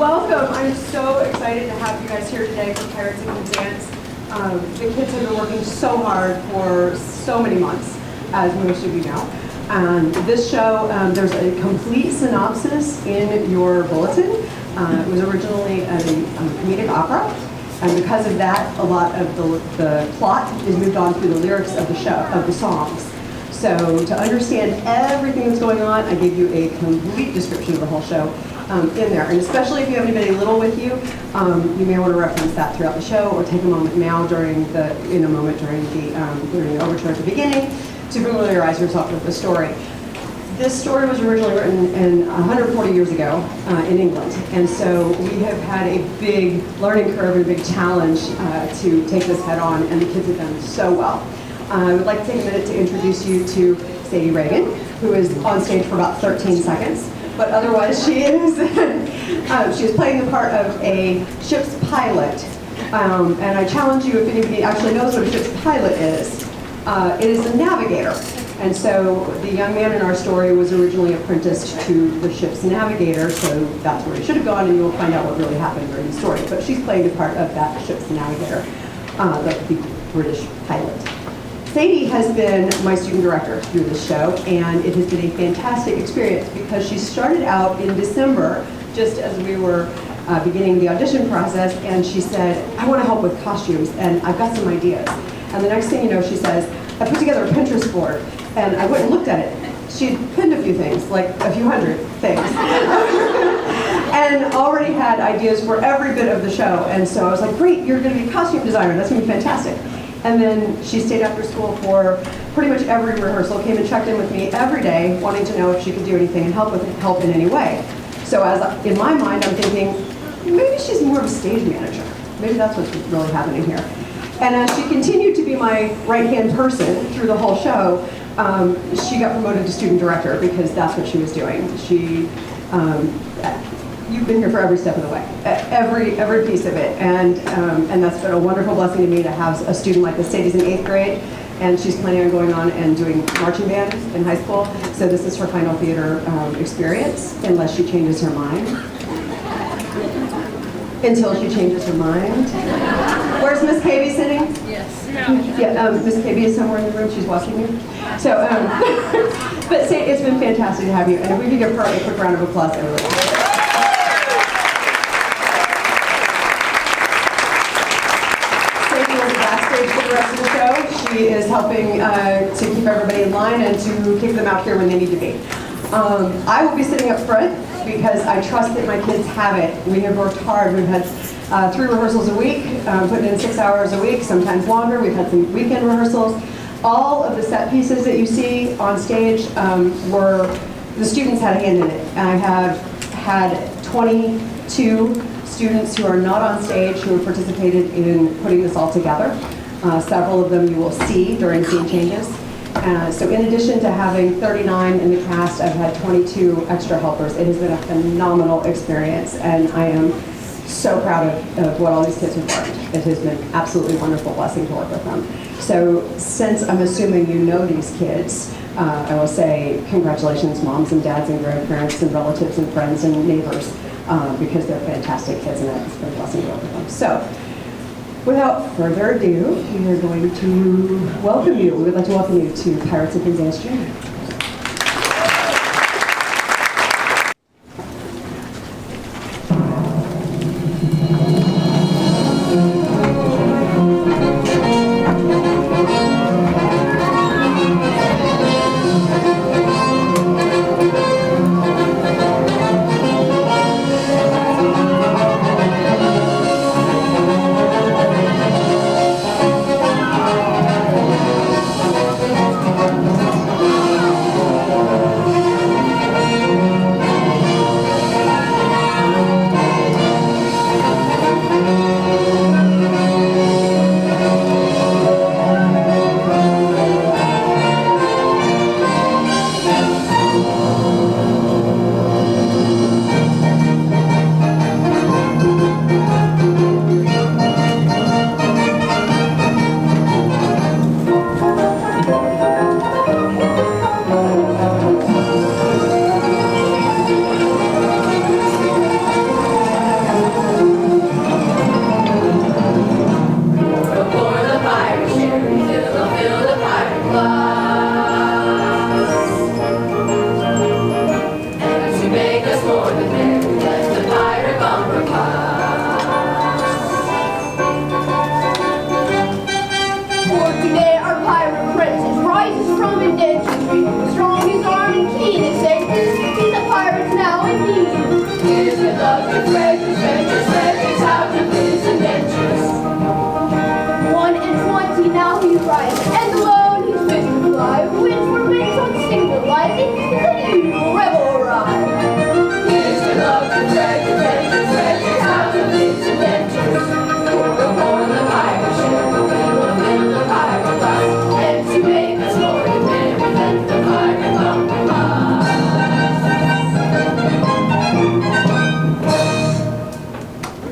Welcome. I'm so excited to have you guys here today for Pirates of Penzance. The kids have been working so hard for so many months, as most of you know. This show, there's a complete synopsis in your bulletin. It was originally a comedic opera, and because of that, a lot of the plot is moved on through the lyrics of the show, of the songs. So to understand everything that's going on, I gave you a complete description of the whole show in there. And especially if you have anybody little with you, you may want to reference that throughout the show, or take a moment now during the overture at the beginning to familiarize yourself with the story. This story was originally written in 140 years ago in England, and so we have had a big learning curve and a big challenge to take this head on, and the kids have done so well. I would like to take a minute to introduce you to Sadie Reagan, who is on stage for about 13 seconds, but otherwise she is playing the part of a ship's pilot, and I challenge you, if anybody actually knows what a ship's pilot is, it is a navigator. And so the young man in our story was originally apprenticed to the ship's navigator, so that's where he should have gone, and you will find out what really happened during the story. But she's playing the part of that ship's navigator, the British pilot. Sadie has been my student director through this show, and it has been a fantastic experience because she started out in December, just as we were beginning the audition process, and she said, I want to help with costumes, and I've got some ideas. And the next thing you know, she says, I put together a Pinterest board, and I went and looked at it. She'd pinned a few things, like a few hundred things, and already had ideas for every bit of the show. And so I was like, great, you're going to be a costume designer. That's going to be fantastic. And then she stayed after school for pretty much every rehearsal, came and checked in with me every day, wanting to know if she could do anything and help in any way. So in my mind, I'm thinking, maybe she's more of a stage manager. Maybe that's what's really happening here. And as she continued to be my right-hand person through the whole show, she got promoted to student director because that's what she was doing. You've been here for every step of the way, every piece of it, and that's been a wonderful blessing to me to have a student like this. Sadie's in 8th grade, and she's planning on going on and doing marching band in high school. So this is her final theater experience, unless she changes her mind. Until she changes her mind. Where's Miss Pavey sitting? Yes. Yeah, Miss Pavey is somewhere in the room. She's watching you. So, but Sadie, it's been fantastic to have you, and if we could give her a quick round of applause, I would like to. For the rest of the show. She is helping to keep everybody in line and to kick them out here when they need to be. I will be sitting up front because I trust that my kids have it. We have worked hard. We've had 3 rehearsals a week, putting in 6 hours a week, sometimes longer. We've had some weekend rehearsals. All of the set pieces that you see on stage the students had a hand in it. I have had 22 students who are not on stage who have participated in putting this all together. Several of them you will see during scene changes. So in addition to having 39 in the cast, I've had 22 extra helpers. It has been a phenomenal experience, and I am so proud of what all these kids have learned. It has been an absolutely wonderful blessing to work with them. So since I'm assuming you know these kids, I will say congratulations, moms and dads and grandparents and relatives and friends and neighbors, because they're fantastic kids, and it's been a blessing to work with them. So, without further ado, we are going to welcome you. We would like to welcome you to Pirates of Penzance Jr. from indentry, strong his arm and keen his edges. He's a pirate now indeed. Here's the love to treasures, treasures out of his indentures. 1 and 20 now he rides, and alone he's fit to fly. Winds were winds on single lighting, he's an evil rebel ride. Here's the love to treasures out of his indentures. For the pirate ship, we'll build the pirate glass, and to make us more independent, the pirate compromise.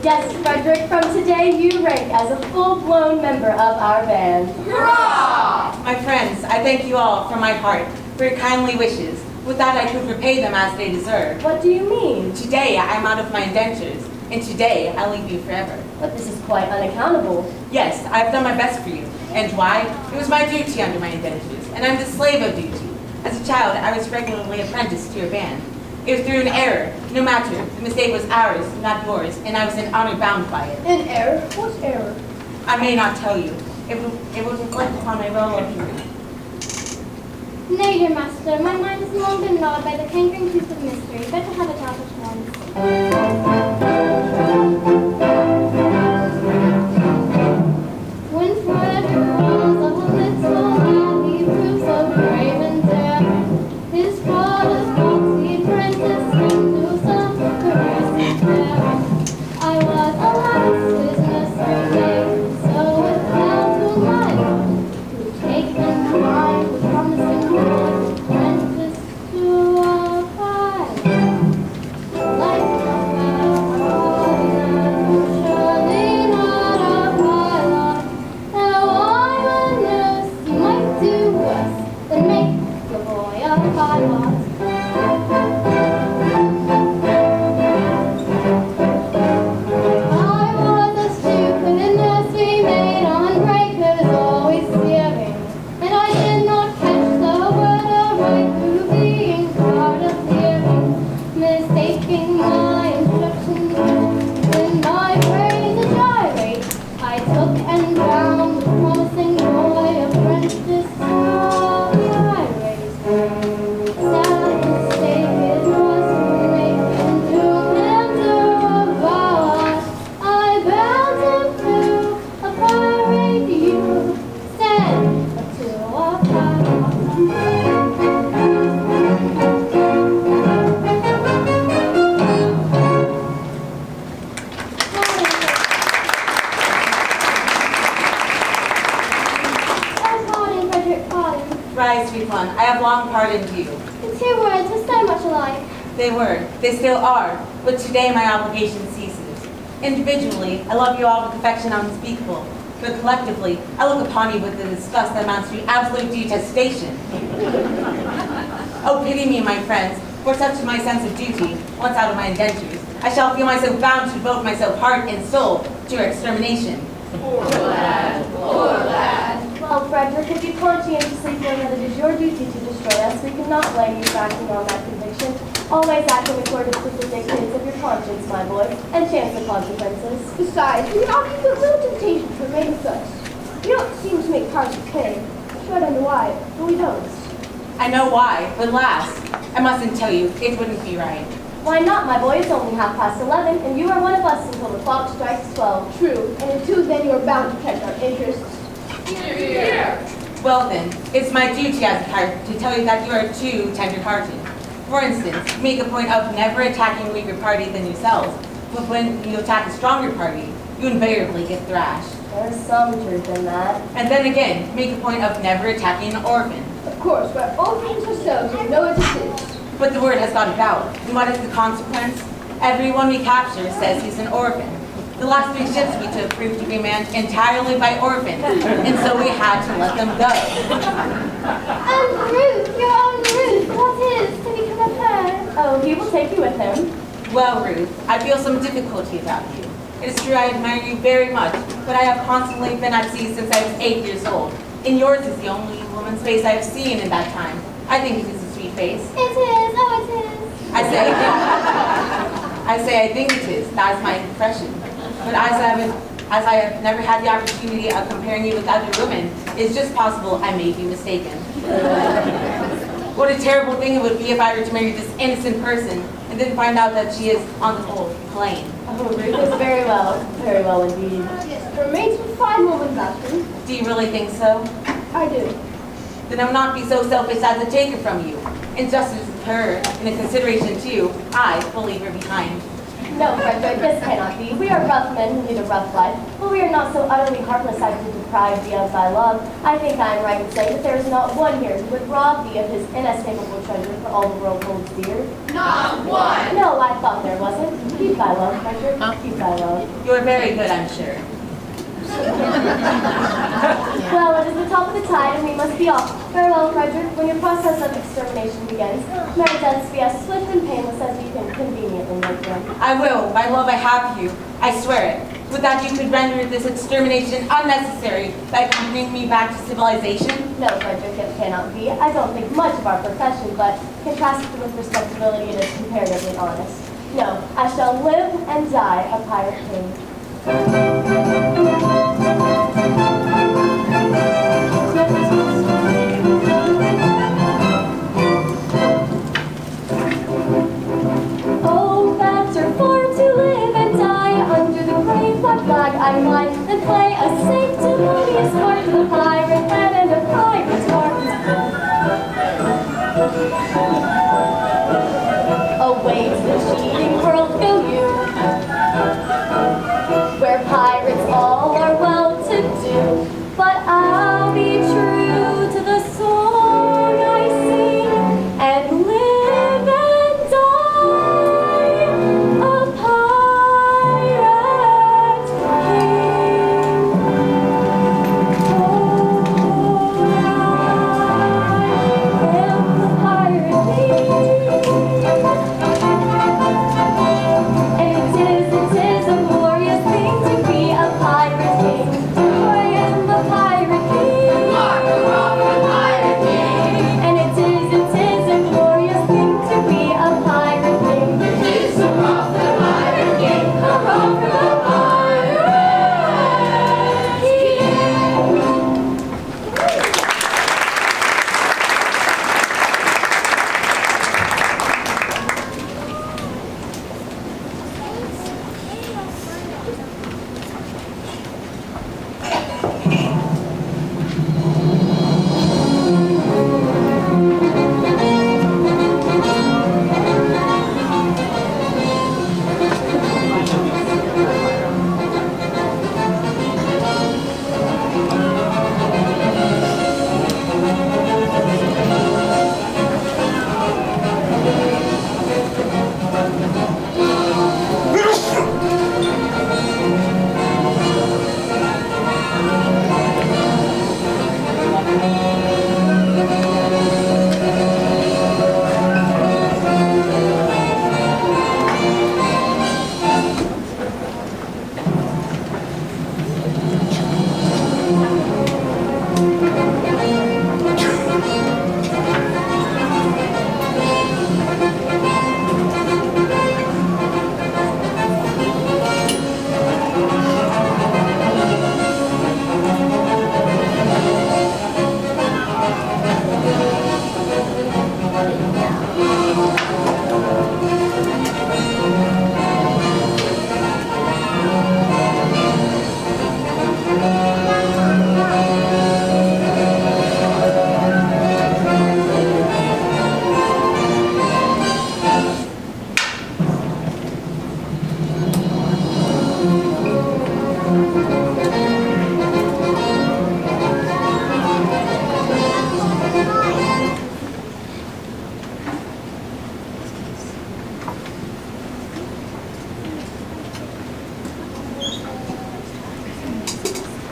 Yes, Frederick, from today you rank as a full-blown member of our band. Hurrah! My friends, I thank you all from my heart for your kindly wishes. With that, I could repay them as they deserve. What do you mean? Today, I am out of my indentures, and today, I leave you forever. But this is quite unaccountable. Yes, I have done my best for you. And why? It was my duty under my indentures, and I'm the slave of duty. As a child, I was regularly apprenticed to your band. It was through an error. No matter, the mistake was ours, not yours, and I was in honor bound by it. An error? What error? I may not tell you. It will reflect upon my role of duty. Nay, dear master, my mind has long been gnawed by the cankering tooth of mystery. Better have it out at once. When Frederick was a little lad, he proved so brave and daring. His father's thoughts he apprenticed him to some careers daring. I was a lass, his nursery maid, so it fell to my lot to take in mind the promising boy, apprentice to a pilot. Like a fireman, surely not a pilot. Now I would nurse, you might do worse than make the boy a pilot. I was a stupid nursery maid on breakers, always steering, and I did not catch the word aright through being hard of hearing, mistaking my instructions when my brain to gyrate. I took and found the promising boy apprentice to a pirate. Sad mistake it was to make and doomed him to a ballad. I bound him to a pirate you, sent to a pilot. Pardon, Frederick, pardon. Rise, sweet one, I have long pardoned you. The two words were so much alike. They were, they still are, but today my obligation ceases. Individually, I love you all with affection unspeakable, but collectively, I look upon you with a disgust that amounts to absolute detestation. Oh, pity me, my friends, for such is my sense of duty, once out of my indentures. I shall feel myself bound to devote myself heart and soul to your extermination. Poor lad, poor lad. Well, Frederick, if you conscientiously feel that it is your duty to destroy us, we cannot blame you for acting on that conviction. Always act in accordance with the dictates of your conscience, my boy, and chance the consequences. Besides, we offer you a little temptation to remain with us. You don't seem to make cards okay. I sure don't know why, but we don't. I know why, but last, I mustn't tell you, it wouldn't be right. Why not, my boy? It's only 11:30, and you are one of us until the clock strikes 12. True, and until then you are bound to protect our interests. Well then, it's my duty as a pirate to tell you that you are too tender-hearted. For instance, you make a point of never attacking a weaker party than yourselves, but when you attack a stronger party, you invariably get thrashed. There's some truth in that. And then again, make a point of never attacking an orphan. Of course, we're orphans ourselves and know what it is. But the word has got about, and what is the consequence? Everyone we capture says he's an orphan. The last 3 ships we took proved to be manned entirely by orphans, and so we had to let them go. Ruth, your own Ruth, what is to become of her? Oh, he will take you with him. Well, Ruth, I feel some difficulty about you. It is true I admire you very much, but I have constantly been at sea since I was 8 years old, and yours is the only woman's face I have seen in that time. I think it is a sweet face. It is, oh it is. I say I think it is. That is my impression. But as I have never had the opportunity of comparing you with other women, it's just possible I may be mistaken. What a terrible thing it would be if I were to marry this innocent person and then find out that she is, on the whole, plain. Oh, Ruth is very well indeed. Remains for 5 moments after. Do you really think so? I do. Then I will not be so selfish as to take her from you. In justice to her, and in consideration to you, I will leave her behind. No, Frederick, this cannot be. We are rough men who lead a rough life, but we are not so utterly heartless as to deprive thee of thy love. I think I am right in saying that there is not one here who would rob thee of his inestimable treasure for all the world holds dear. Not one! No, I thought there wasn't. Keep thy love, Frederick. Keep thy love. You are very good, I'm sure. Well, it is the top of the tide, and we must be off. Farewell, Frederick. When your process of extermination begins, may our deaths be as swift and painless as you can conveniently make them. I will, by love I have for you. I swear it. Would that you could render this extermination unnecessary by accompanying me back to civilization? No, Frederick, it cannot be. I don't think much of our profession, but contrasted with respectability, it is comparatively honest. No, I shall live and die a pirate king. Oh, better for to live and die under the great black flag I fly, and play a sanctimonious part of a pirate head and a pirate's heart. Away to the cheating world go you, where pirates all are well to do, but I'll be true to the song I sing and live and die a pirate king. Oh, I am the pirate king. And it is a glorious thing to be a pirate king. I am the pirate king. Hurrah for the pirate king! And it is a glorious thing to be a pirate king. It is hurrah for the pirate king! Hurrah for the pirate king!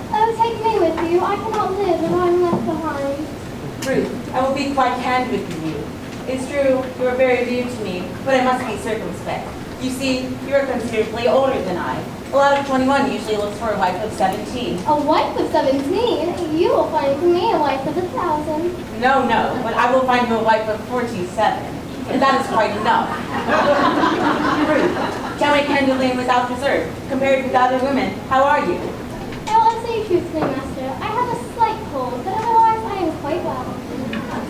Oh, take me with you. I cannot live if I'm left behind. Ruth, I will be quite candid with you. It's true, you are very dear to me, but I must be circumspect. You see, you are considerably older than I. A lad of 21 usually looks for a wife of 17. A wife of 17? You will find for me a wife of 1,000. No, but I will find you a wife of 47. And that is quite enough. Ruth, tell me candidly and without reserve, compared with other women, how are you? I will answer you truthfully, master. I have a slight cold, but otherwise I am quite well.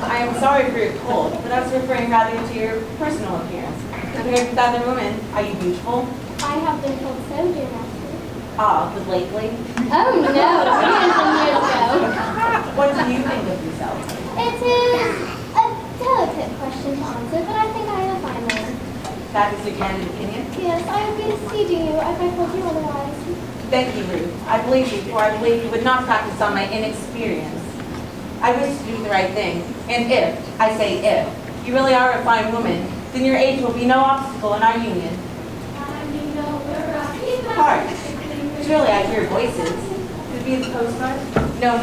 I am sorry for your cold, but I was referring rather to your personal appearance. Compared with other women, are you beautiful? I have been told so, dear master. Ah, but lately? Oh no, years and years ago. What do you think of yourself? It is a delicate question to answer, but I think I am a fine woman. That is your candid opinion? Yes, I have been deceiving you if I told you otherwise. Thank you, Ruth. I believe you, for I believe you would not practice on my inexperience. I wish to do the right thing, and if, I say if, you really are a fine woman, then your age will be no obstacle in our union. Hark! Surely I hear voices. Could it be the Coast Guard? No,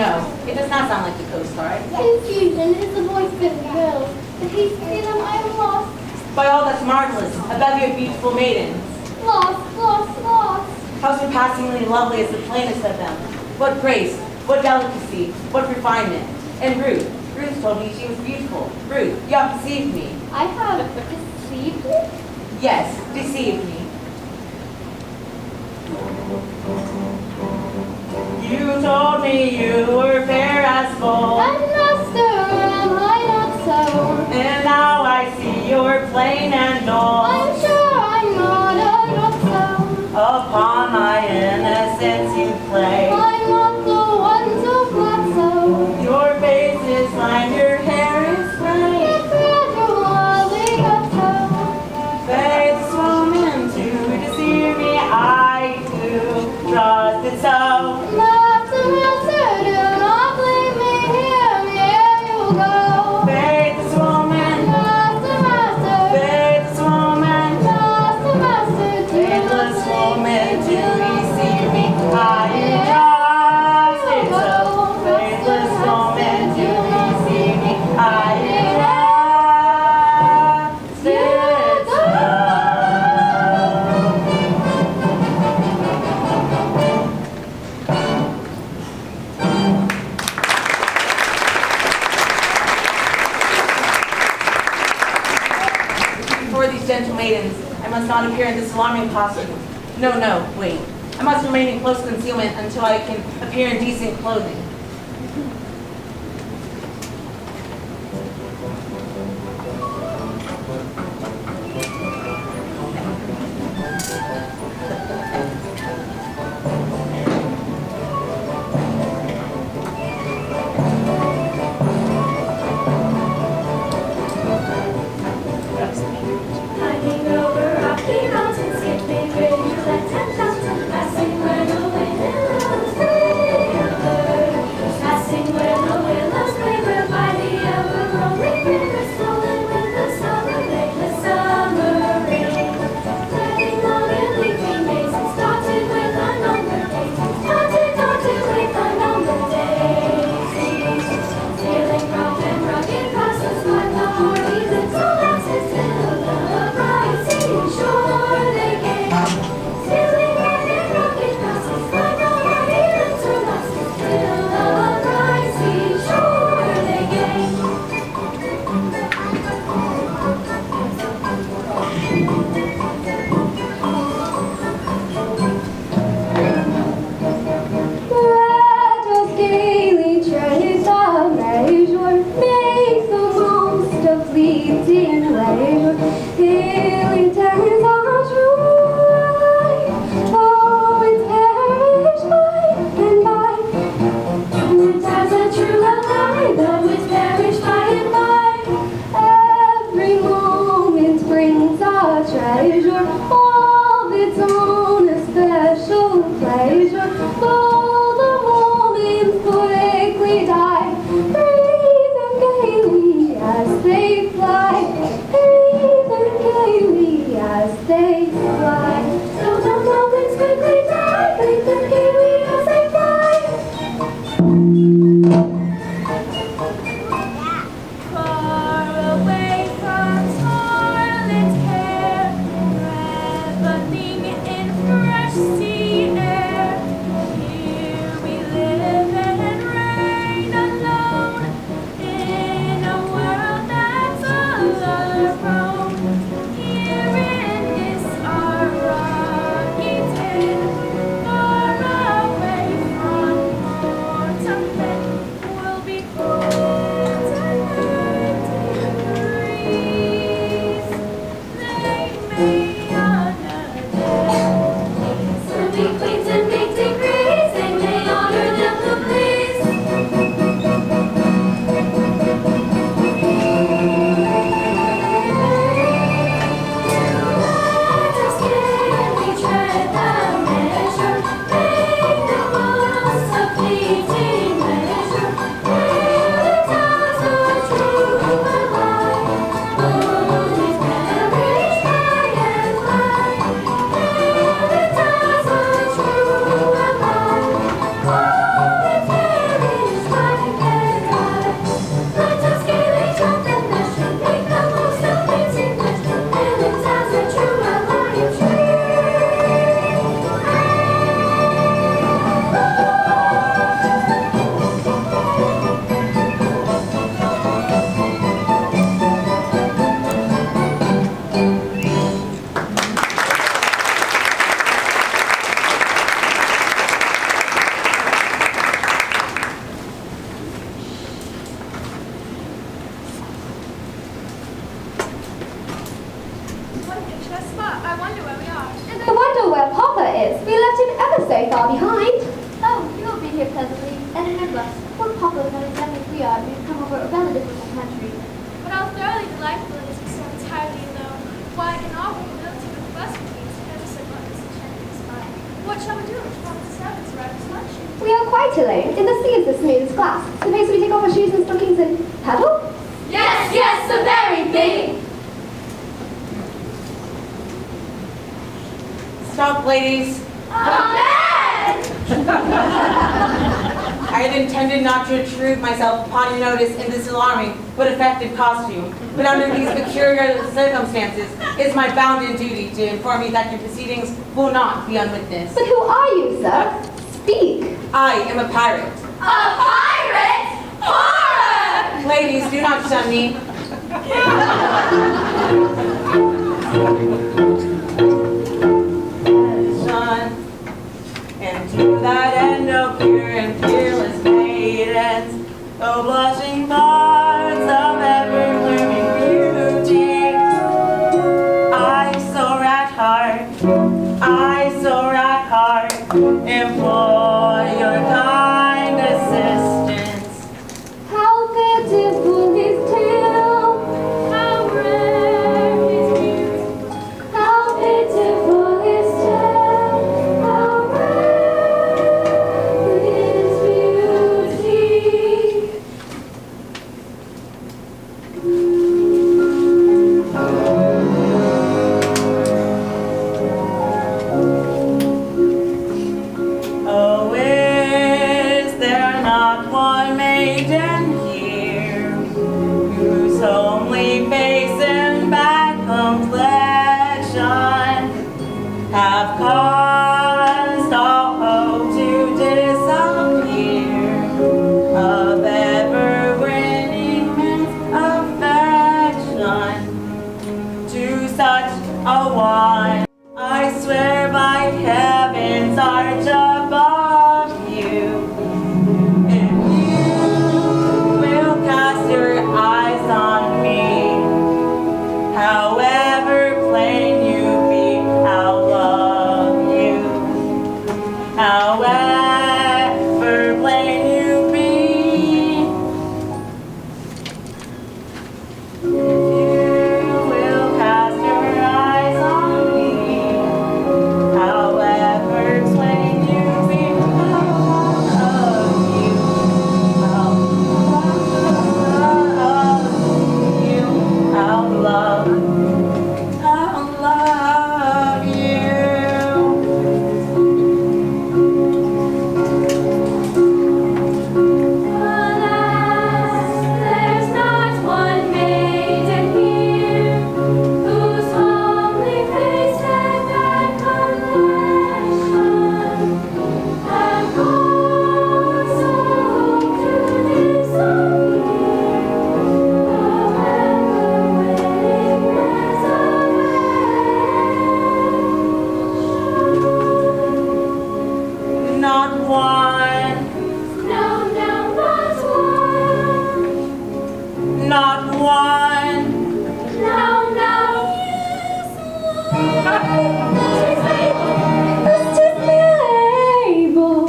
it does not sound like the Coast Guard. Confusion is the voice of the girls. If he see them, I am lost. By all that's marvelous, a bevy of beautiful maidens. Lost, lost, lost. How surpassingly lovely is the plainest of them. What grace, what delicacy, what refinement. And Ruth told me she was beautiful. Ruth, you have deceived me. I have deceived you? Yes, deceived me. You told me you were fair as gold, And master, am I not so? and now I see you're plain and dull. I'm sure I'm not a not so. Upon my innocence you play. I'm not the one so flat so. Your face is lined, your hair is gray. It's gradually got so. Faith's woman to deceive me, I do trust it so. Master, master, do not leave me here. Here you go. Faith's woman, Master, master. faith's woman, Master, master, do faithless not woman leave to me deceive me, I do trust it so. Faithless woman to deceive me, I do trust it so. Before these gentle maidens, I must not appear in this alarming costume. No, wait. I must remain in close concealment until I can appear in decent clothing. Climbing over rocky mountains, skipping rivulets and fountains, passing where the wind and the sailor. just spot. I wonder where we are. I wonder where Papa is. We left him ever so far behind. Oh, he'll be here presently. And remember, poor Papa is not exactly as we are. We've come over a rather difficult country. But how thoroughly delightful it is to be so entirely alone. Why, in all probability, with the bus routines, ever so much this enchanting spot. What shall we do if Papa's servants arrive as lunch? We are quite alone, and the sea is the smoothest glass. Suppose we take off our shoes and stockings and paddle? Yes, yes, the very thing! Stop, ladies. Amen! I had intended not to intrude myself upon your notice in this alarming but effective costume, but under these peculiar circumstances, it is my bounden duty to inform you that your proceedings will not be unwitnessed. But who are you, sir? Speak. I am a pirate. A pirate? Horror! Ladies, do not shun me. Shun, and to that end, no pure and fearless maidens, though blushing bards of ever-blooming beauty, I so at heart, implore your kind assistance. How beautiful his tale, How rare his beauty. how beautiful his tale, how rare his beauty. Oh, is there not one maiden here whose homely face and bad complexion have caused all hope to disappear of ever-winning affection to such a one? I swear by heaven's arch above you, if you will cast your eyes on me, however plain you be, I'll love you. However plain you be, if you will cast your eyes on me, however plain you be, I'll love you. I'll love you. I'll love you. Alas, there's not one maiden here whose homely face and bad complexion have caused all to disappear of ever-winning resurrection. Not one, No, no, not one. not one. No, no, yes, Sister Mabel.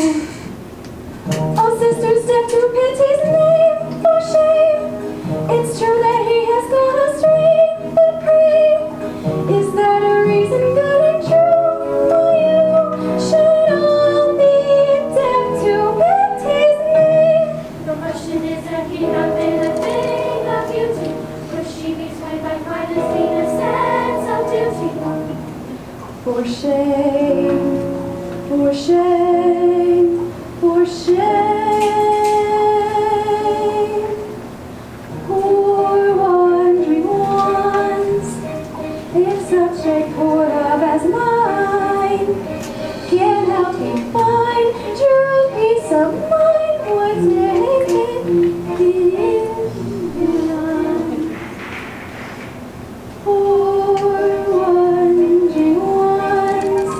Oh, Sister, step to pity's name, for shame. It's true that he has gone astray, but pray, is that a reason good and true for you? Should all be deaf to pity's name? The question is that he have been a thing of beauty. Could she be swayed by pride and seen a sense of duty? For shame, for shame, for shame. Poor wandering ones, if such a poor love as mine can help me find true peace of mind, would take it denied. Poor wandering ones,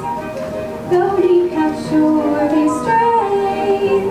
though deep have surely strayed,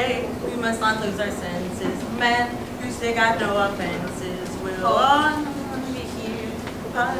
Stay, we must not lose our senses. Men who say got no offenses will all be here. Bye.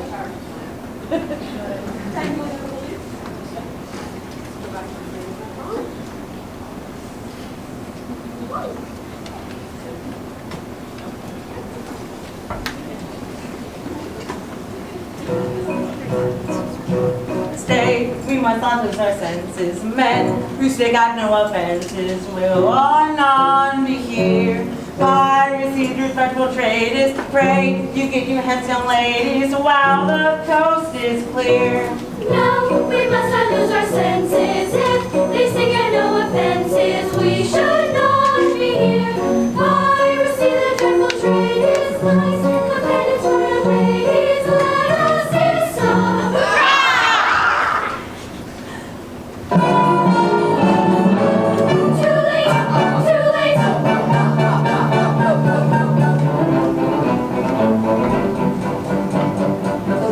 Stay, we must not lose our senses. Men who say got no offenses will all none be here. Piracy through respectful trade is pray you get your heads young ladies while the coast is clear. No, we must not lose our senses. If they say get no offenses, we should not be here. Piracy, the dreadful trade is nice. The penance for the ladies, let us hear the song. Too late, too late.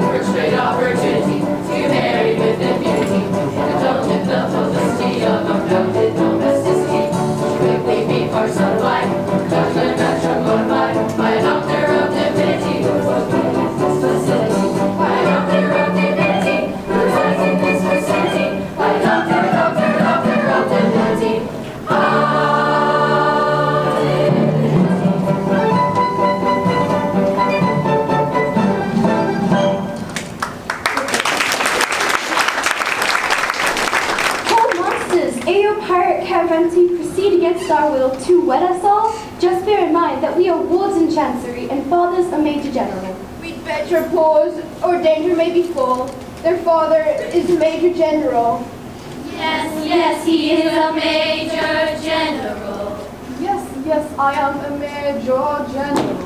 First great opportunity to marry with impunity, indulgent the publicity of unbounded domesticity. Quickly be personified, judgment that shall glorify by an author of divinity who was in this facility. By an author of divinity who was in this facility. By an author of divinity. Hold monsters, Ayo pirate caravan to proceed against our will to wed us all. Just bear in mind that we are wards in chancery and father's a major general. We'd better pause, or danger may befall. Their father is a major general. Yes, yes, he is a major general. Yes, I am a major general.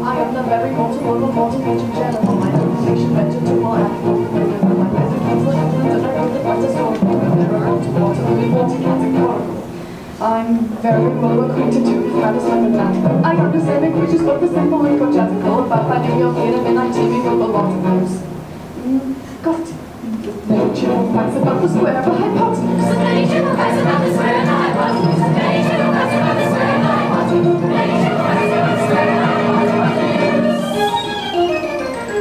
I am the very mortal of a mortal major general. My information venture to more animal. My present counsel influence and I know the fight is strong. There are to water, living water, categorical. I'm very well acquainted to his matters like that. I understand the creatures both the simple and conjectical about finding your feet and I'm teaming with a lot of those. Got it. Many general facts about the square of a hypotenuse. Many general facts about the square and the hypotenuse. Many general facts about the square and the hypotenuse. Many general facts about the square and the hypotenuse.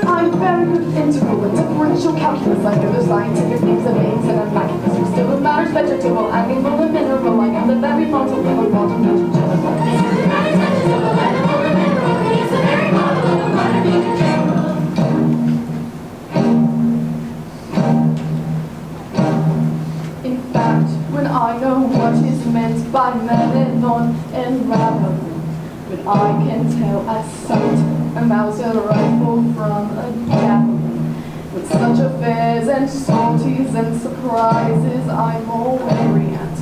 I'm very good at integral and differential calculus. I know the scientific names of veins and maculus. Who still matters vegetable, animal, and mineral. I am the very model of a modern major general. He's the very model of a modern major general. In fact, when I know what is meant by melon and rabbit, when I can tell at sight a Mauser rifle from a javelin. With such affairs and sorties and surprises I'm all wary at.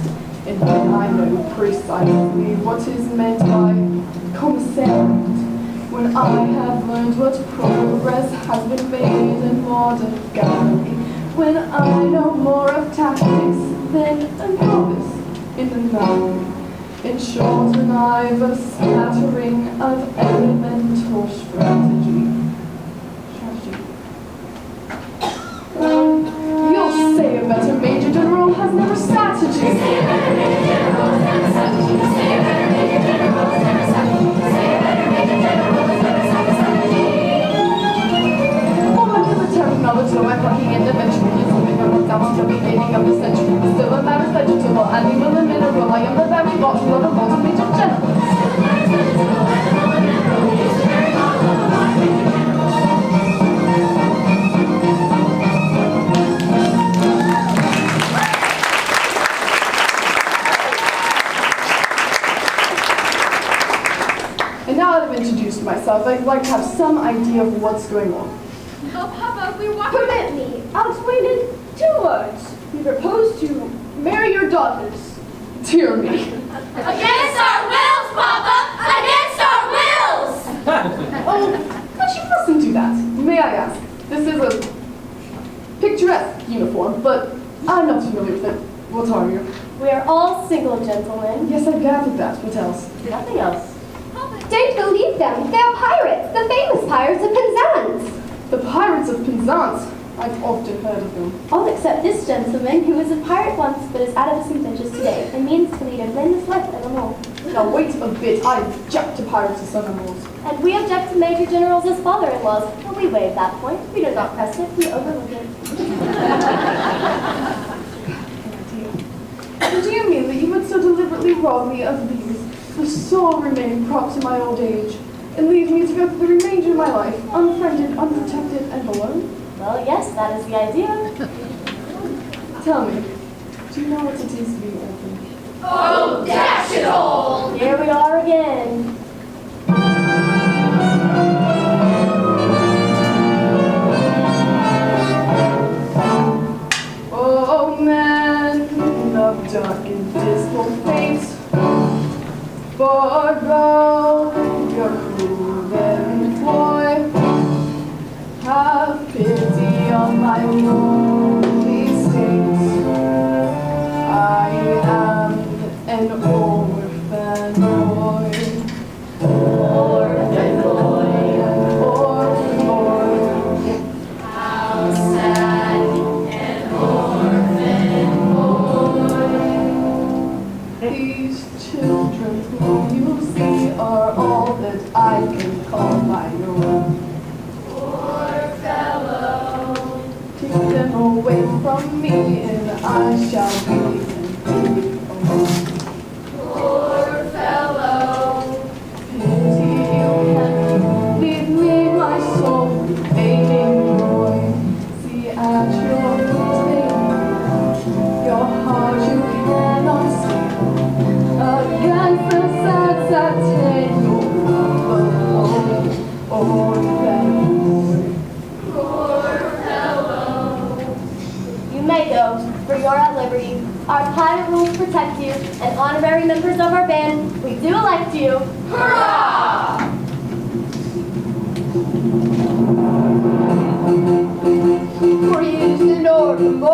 And when I know precisely what is meant by commissariat, when I have learned what progress has been made in modern Galley, when I know more of tactics than a novice in the matter. In short, when I've a smattering of elemental strategy. You'll say a better major general has never strategy. Say a better major general has never strategy. Say a better major general has never strategy. Say a better major general has never strategy. All my military knowledge, though I'm plucking individual, is living on down to the beginning of the century. Still a matter vegetable, animal and mineral. I am the very bottom of a modern major general. Still a matter vegetable, animal, and mineral. He is the very model of a modern major general. And now that I've introduced myself, I'd like to have some idea of what's going on. Oh, Papa, we want... Permit me, I'll explain in 2 words. We propose to marry your daughters. Dear me. Against our wills, Papa! Against our wills! Oh, but you mustn't do that. May I ask? This is a picturesque uniform, but I'm not familiar with it. What are you? We are all single gentlemen. Yes, I've gathered that. What else? Nothing else. Don't believe them. They are pirates, the famous Pirates of Penzance. The Pirates of Penzance. I've often heard of them. All except this gentleman, who was a pirate once but is out of his intentions today and means to lead a blameless life evermore. Now wait a bit. I object to pirates as son-in-laws. And we object to major generals as father-in-laws, but we waive that point. We do not press it, we overlook it. Do you mean that you would so deliberately rob me of these, the sole remaining props in my old age, and leave me to go through the remainder of my life, unfriended, unprotected, and alone? Well, yes, that is the idea. Tell me, do you know what it is to be orphaned? Oh, dash it all! Here we are again. Oh, man of dark and dismal face, borrow your cruel boy. Have pity on my lonely state. I am an orphan boy. Orphan boy. An orphan boy. How sad, an orphan boy. These children whom you see are all that I can call my own. Poor fellow. Take them away from me and I shall be indeed alone. Poor fellow. Pity you can leave me my soul, fading boy. See at your table, your heart you cannot see. Against the sad, sad tale alone, orphan boy. Poor fellow. You may go, for you're at liberty. Our pirate rules protect you, and honorary members of our band, we do elect you. Hurrah! For he's an orphan boy.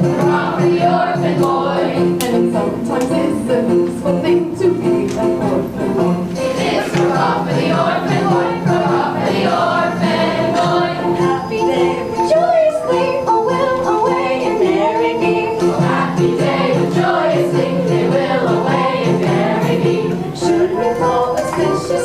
Hurrah for the orphan boy. And sometimes it's a useful thing to be an orphan boy. It is hurrah for the orphan boy. Hurrah for the orphan boy. Happy day, joyously, oh will away and marry me. Oh, happy day, joyously they will away and bury me. Should we fall auspicious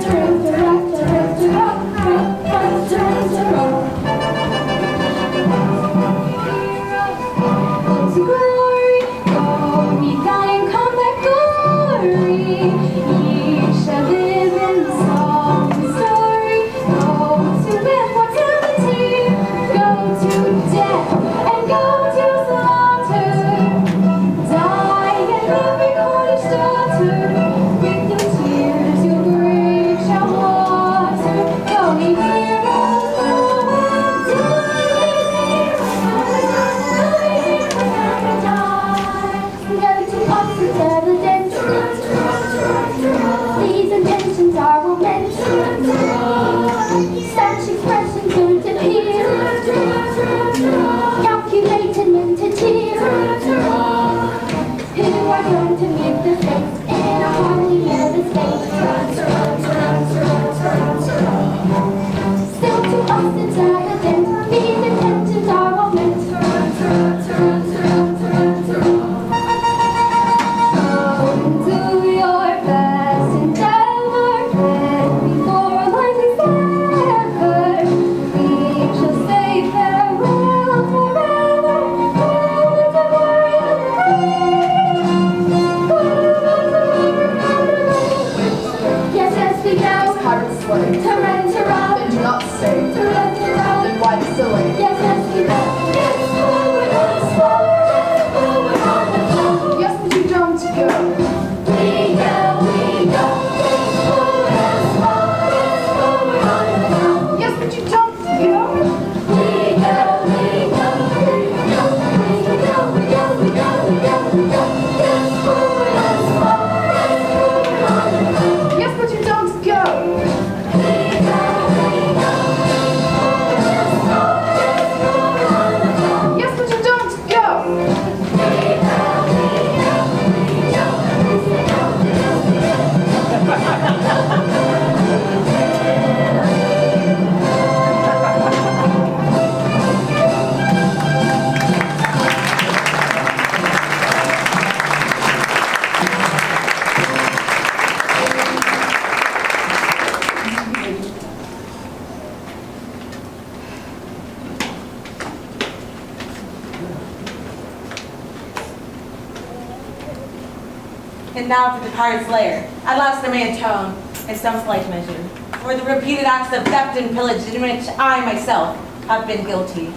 And now for the pirate's lair. At last I may atone, in some slight measure, for the repeated acts of theft and pillage in which I myself have been guilty.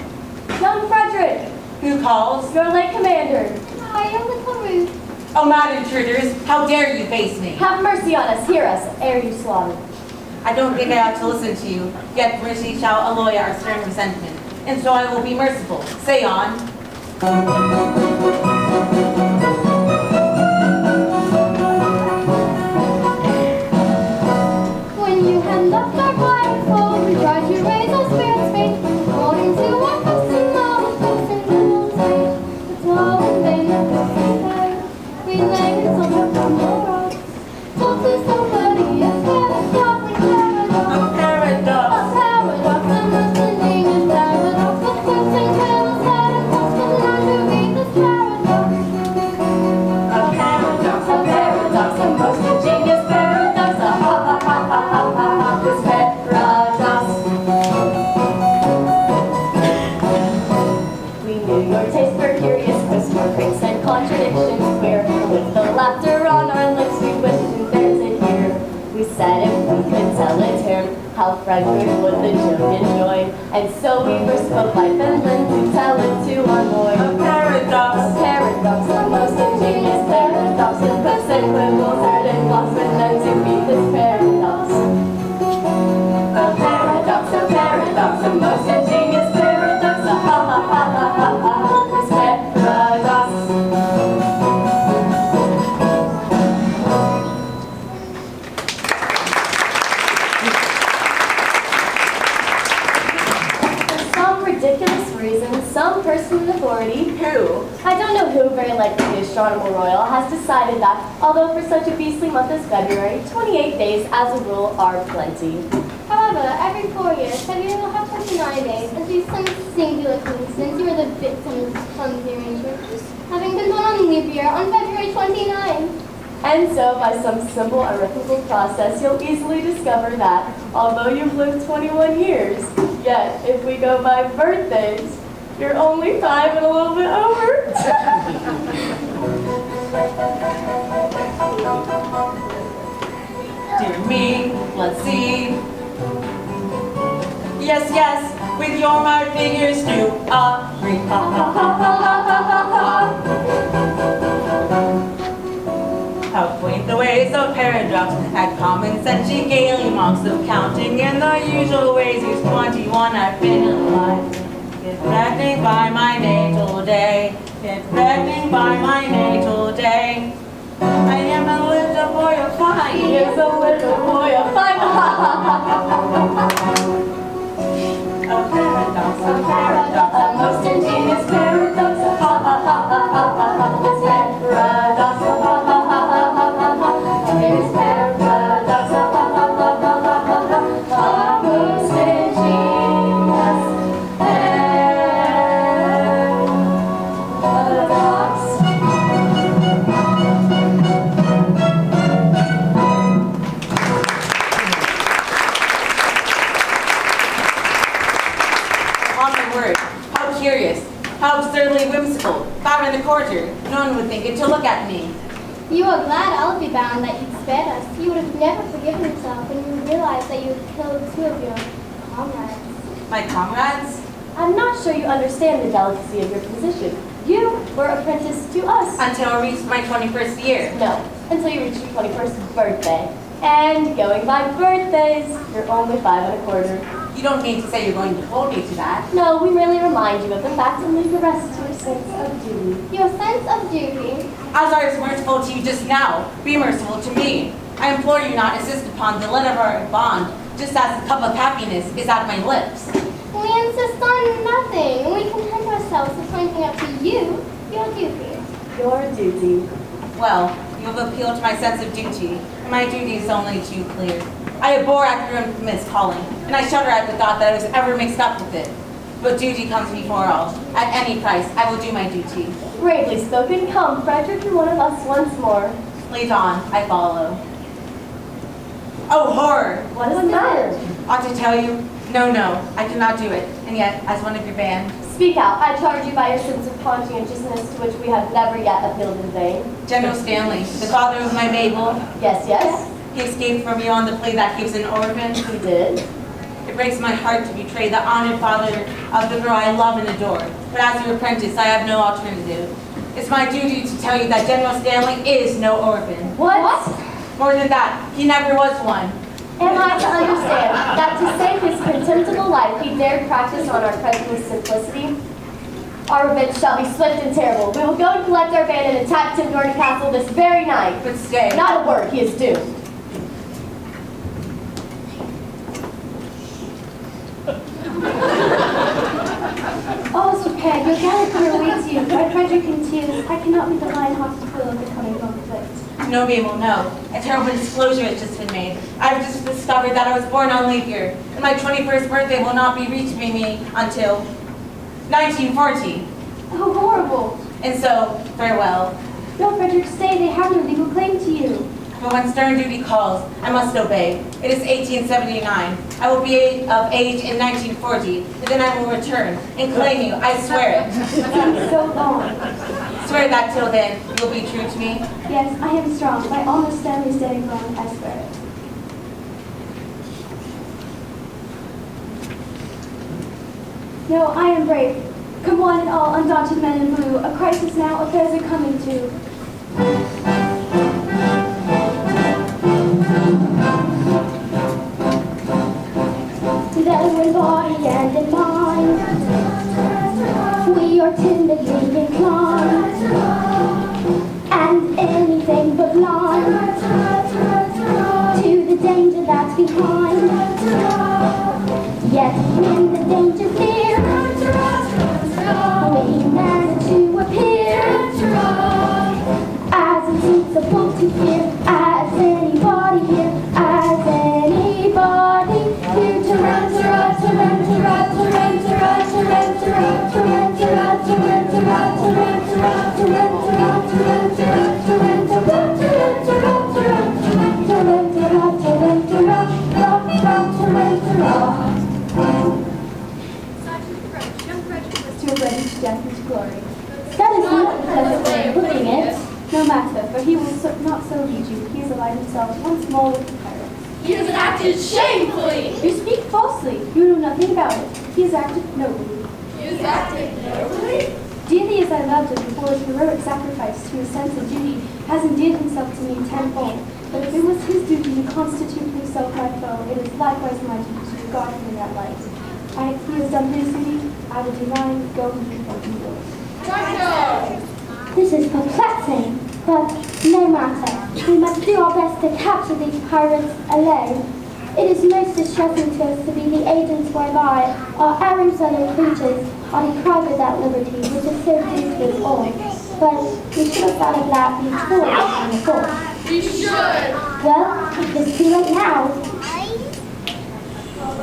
Young Frederick, Who calls? your late commander, I am little Ruth. Oh, mad intruders, how dare you face me? have mercy on us, hear us, ere you slaughter. I don't think I ought to listen to you, yet mercy shall alloy our stern resentment, and so I will be merciful. Say on. When you had left our quiet fold, we tried to raise our spirits faith, according to our custom, now we're close and little tight. It's all in vain that we're prepared. We lay in some from the road. Talk to somebody, it's paradox and paradox. A paradox. A paradox, the most ingenious paradox. With quotes and tales, head and thoughts, but learn to read this paradox. A paradox. A paradox, the most ingenious paradox. A ha ha ha ha ha ha ha, this paradox. We knew your taste for curious quips, for pranks and contradictions queer. With the laughter on our lips, we wished to bear to hear. We said if we could tell a term, how Frederick would the joke enjoy. And so we first spoke life and learned to tell it to our boy. A paradox. A paradox, the most ingenious paradox. With quips and quibbles, heard and gloss, but none to beat this paradox. A paradox, the most ingenious paradox. A ha ha ha ha ha ha, this paradox. For some ridiculous reason, some person in authority, Who? I don't know who, very likely the Astronomer Royal, has decided that, although for such a beastly month as February, 28 days as a rule are plenty. However, every 4 years, February will have 29 days, and through some singular coincidence, you are the victim of this clumsy arrangement, having been born on leap year on February 29. And so, by some simple arithmetical process, you'll easily discover that, although you've lived 21 years, yet, if we go by birthdays, you're only 5 and a little bit over. Dear me, let's see. Yes, yes, with your my figures do agree. Ha ha ha ha ha ha ha. How quaint the ways of paradox, at common sense she gaily mocks of counting in the usual ways. Use 21 I've been alive. Reflecting by my natal day, reflecting by my natal day. I am a little boy of 5 years, a little boy of 5. A paradox, the most ingenious paradox. Ha ha ha ha ha ha ha. This paradox. Ha ha ha ha ha ha ha. This paradox. Ha ha ha ha ha ha ha. The most ingenious paradox. On my word, how curious, how absurdly whimsical. Found in the quarter, no one would think it to look at me. You are glad, I'll be bound, that you'd spared us. You would have never forgiven yourself when you realized that you had killed 2 of your comrades. My comrades? I'm not sure you understand the delicacy of your position. You were apprenticed to us. Until I reached my 21st year. No, until you reached your 21st birthday. And going by birthdays, you're only 5 and a quarter. You don't mean to say you're going to hold me to that. No, we merely remind you of the fact and leave the rest to your sense of duty. Your sense of duty. As I was merciful to you just now, be merciful to me. I implore you not insist upon the letter of our bond, just as the cup of happiness is at my lips. We insist on nothing. We content ourselves with pointing out to you your duty. Your duty. Well, you have appealed to my sense of duty, and my duty is only too clear. I abhor after infamous calling, and I shudder at the thought that I was ever mixed up with it. But duty comes before all. At any price, I will do my duty. Bravely spoken. Come, Frederick, you're one of us once more. Lead on, I follow. Oh, horror! What is the matter? Ought to tell you? No, I cannot do it. And yet, as one of your band, Speak out. I charge you by your sense of conscientiousness to which we have never yet appealed in vain. General Stanley, the father of my Mabel, Yes, yes, he escaped from me on the plea that he was an orphan. we did. It breaks my heart to betray the honored father of the girl I love and adore. But as your apprentice, I have no alternative. It's my duty to tell you that General Stanley is no orphan. What? More than that, he never was one. Am I to understand that to save his contemptible life, he dared practice on our credulous simplicity? Our revenge shall be swift and terrible. We will go and collect our band and attack Timdorn Castle this very night. But stay. Not a word, he is doomed. All is prepared. Your gallant crew awaits you. I pray you confused. I cannot be the lion-hearted fool of the coming conflict. No being will know. A terrible disclosure has just been made. I've just discovered that I was born on leap year, and my 21st birthday will not be reaching me until 1940. How horrible. And so, farewell. No, Frederick, stay. They have no legal claim to you. But when stern duty calls, I must obey. It is 1879. I will be of age in 1940, and then I will return and claim you. I swear it. So long. Swear that till then, you'll be true to me. Yes, I am strong. My almost Stanley's dead and gone. I swear it. No, I am brave. Come one and all, undaunted men in blue. A crisis now, affairs are coming to. Then in body and in mind, we are timidly inclined, and anything but blind to the danger that's behind. Yet when the danger fear, we manage to appear as insensible to fear as anybody here, as anybody here. Death is glory. That is not the pleasant way of putting it. No matter, for he will not so lead you. He is alive himself, once more with the pirates. He has acted shamefully. You speak falsely. You know nothing about it. He has acted nobly. He has acted nobly. Dearly as I loved him before his heroic sacrifice to his sense of duty has endeared himself to me tenfold. But if it was his duty to constitute himself my foe, it is likewise my duty to regard him in that light. He has done his duty, I will do mine, go and do yours. This is perplexing, but no matter. We must do our best to capture these pirates alone. It is most distressing to us to be the agents whereby our erring fellow creatures are deprived of that liberty which is so due to us all. But we should have thought of that before on the force. We should. Well, it's too late now.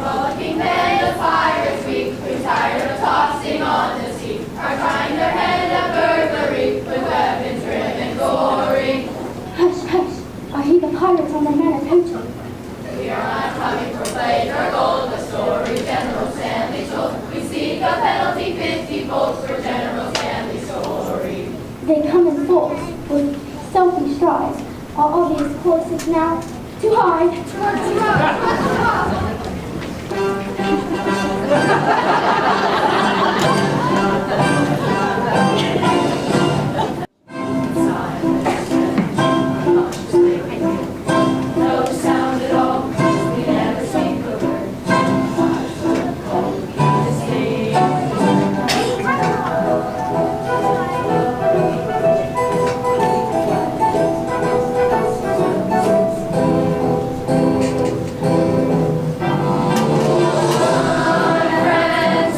Frolicking men of pirates weak, we're tired of tossing on the sea, are trying their hand at burglary with weapons grim and gory. Hush, hush. Are he the pirates on the men of poaching? We are not coming for plate or gold, the story General Stanley told. We seek a penalty 50-fold for General Stanley's story. They come in force with stealthy strides. Our obvious course is now to hide. No sound at all, we never speak a word. Friends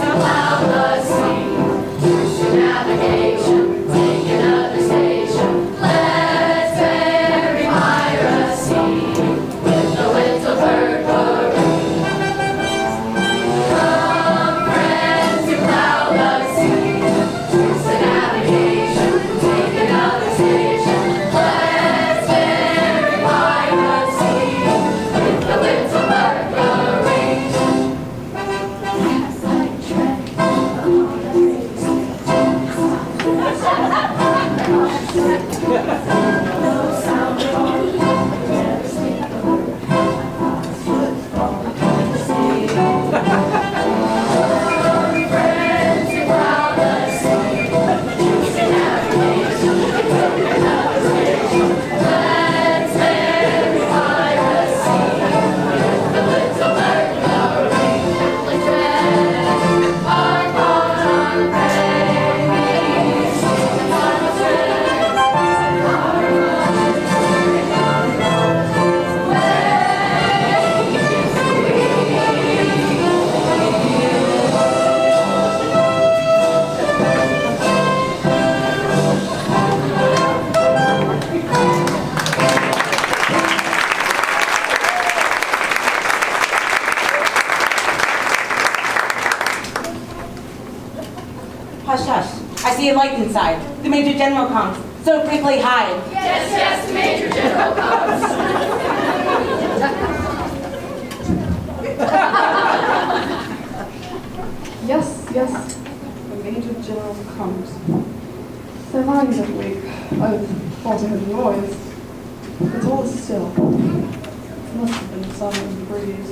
Hush, hush. I see a light inside. The Major General comes. So quickly hide. Yes, yes, the Major General comes. Yes, yes, the Major General comes. Their minds are weak. I thought I heard a noise. It's all still. It must have been some in the breeze.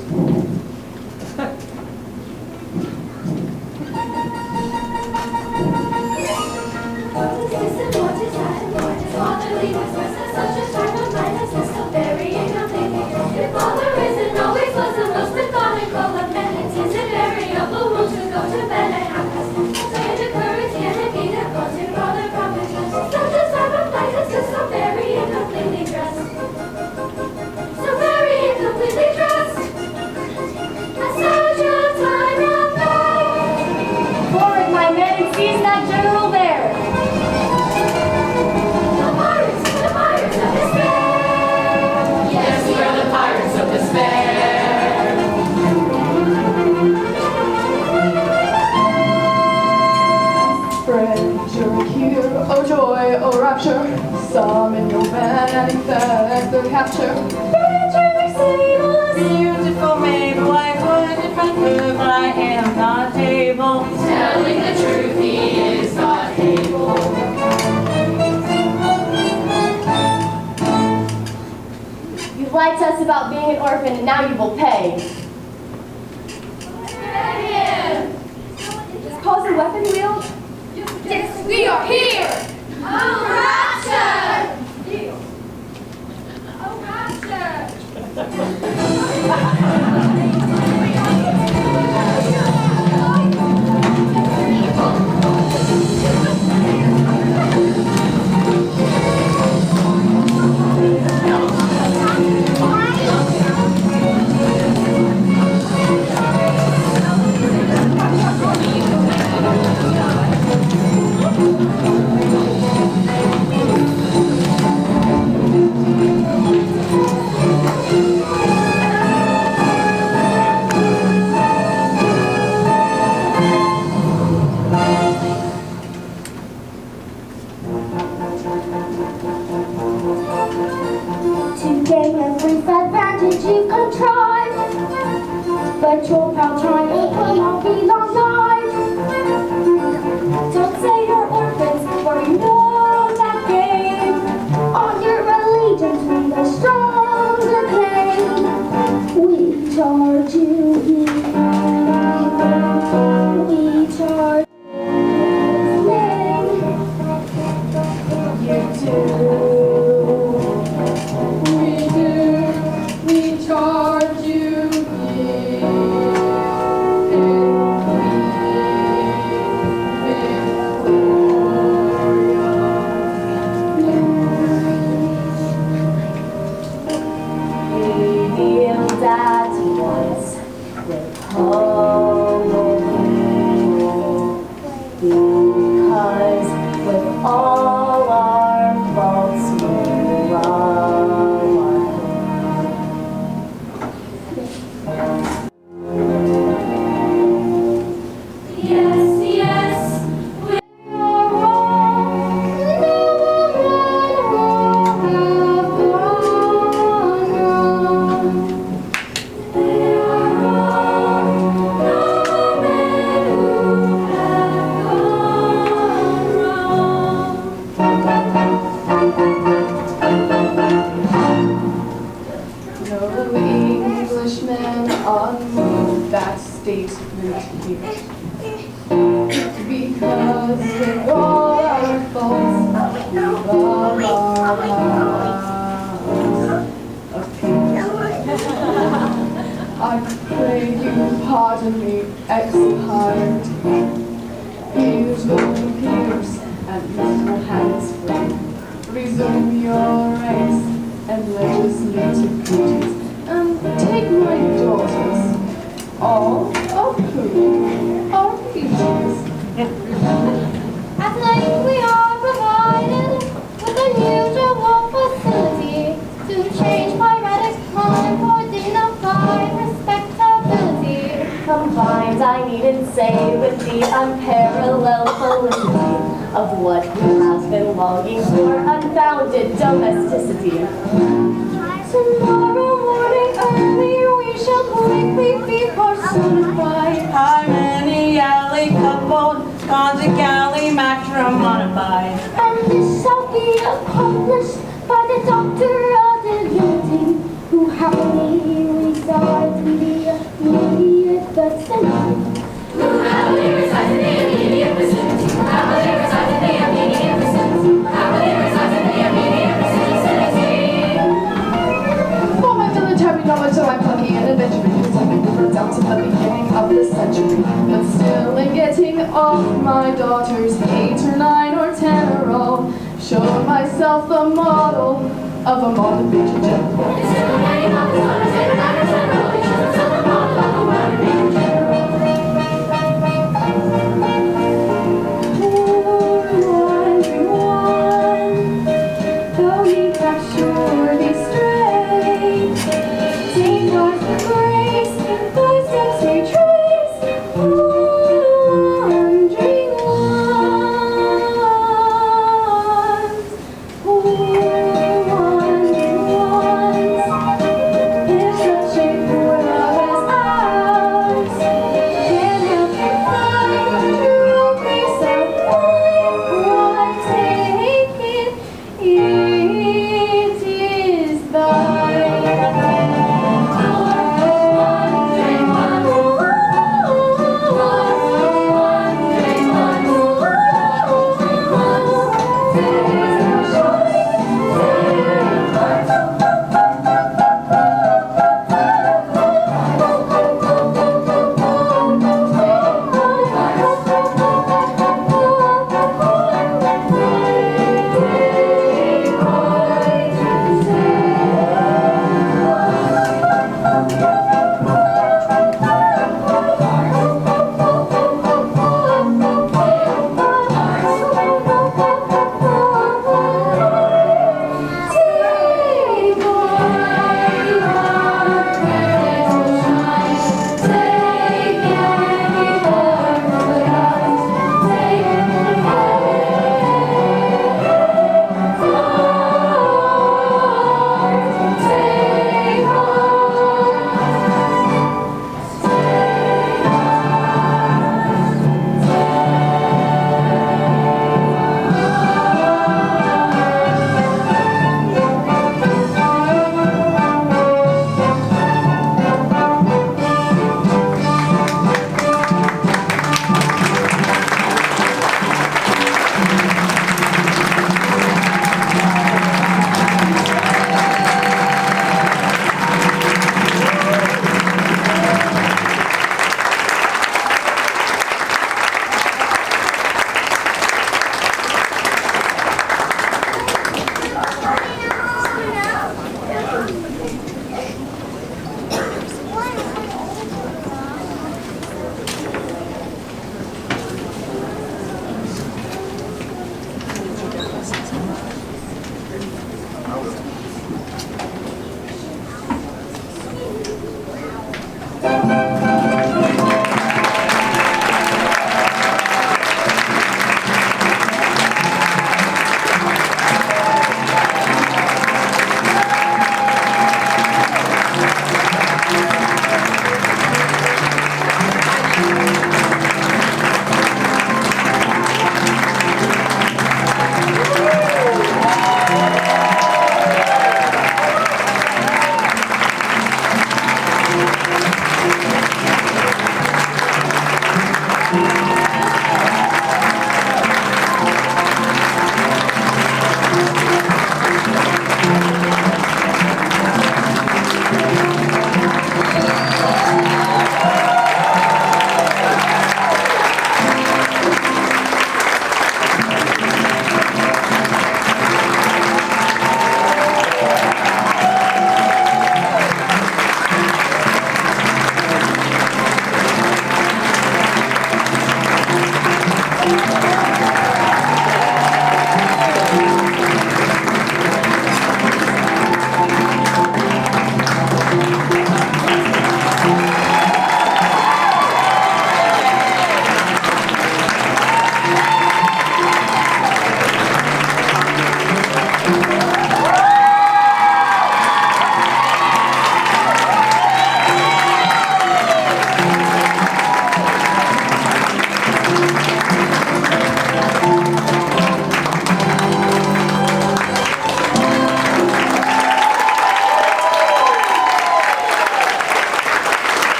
Forward, my men, and seize that general there. Yes, we are the Pirates of Despair. Stranger here, oh joy, oh rapture. Some in your band and effect the capture. Beautiful maid, I would if I could, but I am not able. Telling the truth, he is not able. You lied to us about being an orphan, and now you will pay. Is Paul's a weapon wield? Yes, we are here. Oh, rapture! Oh, rapture! To gain a brief advantage you contrive, but your proud triumph will not be long-lived. Don't say you're orphans, for you know that game. On your allegiance we a stronger claim. We charge you, we charge his name. You do. We charge you, Reveal that once with hope, because with all our faults we love Yes, yes, we our wrong. No one have gone wrong. are wrong. No men who have gone wrong. no Englishman unmoved that statement here. Because with all our faults, we love our house of peace. I pray you pardon me, ex-hired. Use the peers and useful hands free. Resume your race and legislative duties. And take my daughters, all of whom are peaches. At length we are provided with unusual facility to change piratic mind for dignified respectability. Combined, I needn't say, with the the unparalleled felicity of what he has been longing for, unbounded domesticity. Tomorrow morning early we shall quickly be personified. How many alley coupled, conjugally matrimonified. And this shall be accomplished by the Doctor of Divinity, who happily resides in the immediate vicinity. Who happily resides in the immediate vicinity. Happily resides in the immediate vicinity. Happily resides in the immediate vicinity. For my military knowledge, so I'm plucky and adventuring, because I've been over down to the beginning of the century. But still, in getting off my daughters, 8 or 9 or 10-year-old, showed myself the model of a modern major general. Still getting off his daughters, 8 or 9 or 10-year-old, he shows himself the model of a modern major general. Though he have surely strayed, take not the grace, thy steps retrace, wandering ones, wandering ones. If such a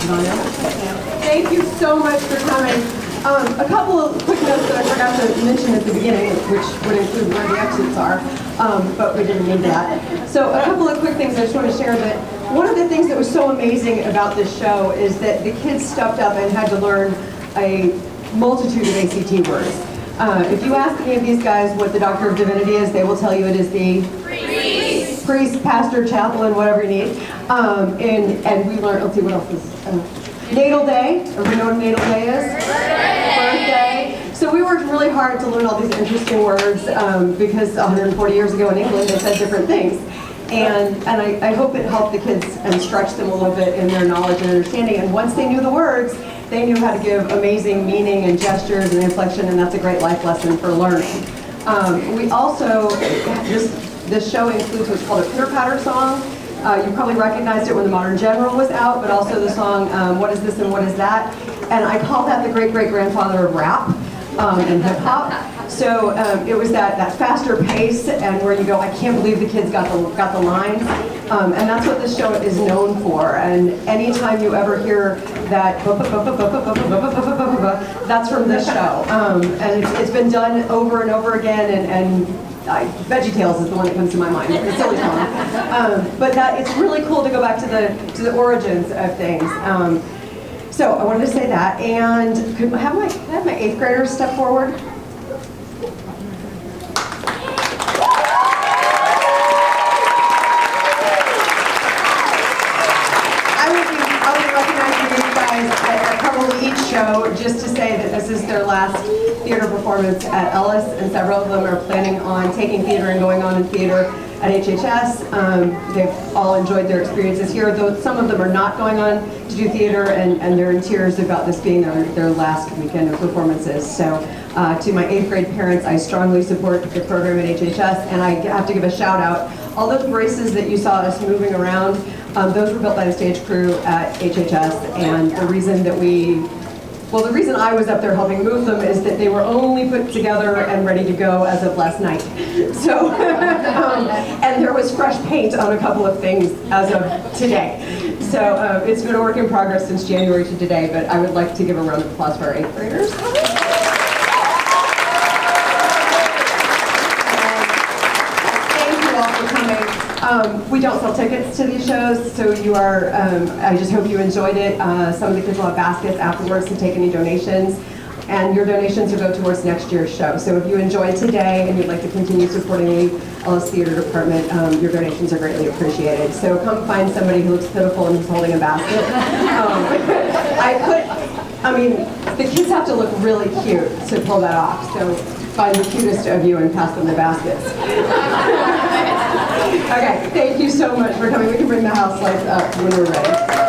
pass it on now. Thank you so much for coming. A couple of quick notes that I forgot to mention at the beginning, which would include where the exits are, but we didn't need that. So a couple of quick things I just want to share. That one of the things that was so amazing about this show is that the kids stepped up and had to learn a multitude of ACT words. If you ask any of these guys what the Doctor of Divinity is, they will tell you it is the priest, pastor, chaplain, whatever you need. And we learned, let's see, what else is, natal day. Everybody know what a natal day is? Birthday. So we worked really hard to learn all these interesting words because 140 years ago in England they said different things. And I hope it helped the kids and stretched them a little bit in their knowledge and understanding. And once they knew the words, they knew how to give amazing meaning and gestures and inflection, and that's a great life lesson for learning. We also, this show includes what's called a pitter-patter song. You probably recognized it when the Modern General was out, but also the song, What Is This and What Is That? And I call that the great-great-grandfather of rap and hip-hop. So it was that faster pace and where you go, I can't believe the kids got the lines. And that's what this show is known for. And anytime you ever hear that, that's from this show. And it's been done over and over again. And VeggieTales is the one that comes to my mind. It's a silly song. But it's really cool to go back to the origins of things. So I wanted to say that. And could I have my 8th graders step forward? I'll be recognizing you guys at probably each show just to say that this is their last theater performance at Ellis, and several of them are planning on taking theater and going on in theater at HHS. They've all enjoyed their experiences here, though some of them are not going on to do theater, and they're in tears about this being their last weekend of performances. So to my 8th grade parents, I strongly support the program at HHS, and I have to give a shout out. All those braces that you saw us moving around, those were built by the stage crew at HHS, and the reason I was up there helping move them is that they were only put together and ready to go as of last night. So, and there was fresh paint on a couple of things as of today. So it's been a work in progress since January to today, but I would like to give a round of applause for our 8th graders. Thank you all for coming. We don't sell tickets to these shows, so you are, I just hope you enjoyed it. Some of the kids will have baskets afterwards to take any donations, and your donations will go towards next year's show. So if you enjoyed today and you'd like to continue supporting the Ellis Theater Department, your donations are greatly appreciated. So come find somebody who looks pitiful and who's holding a basket. The kids have to look really cute to pull that off, so find the cutest of you and pass them the baskets. Okay, thank you so much for coming. We can bring the house lights up when we're ready.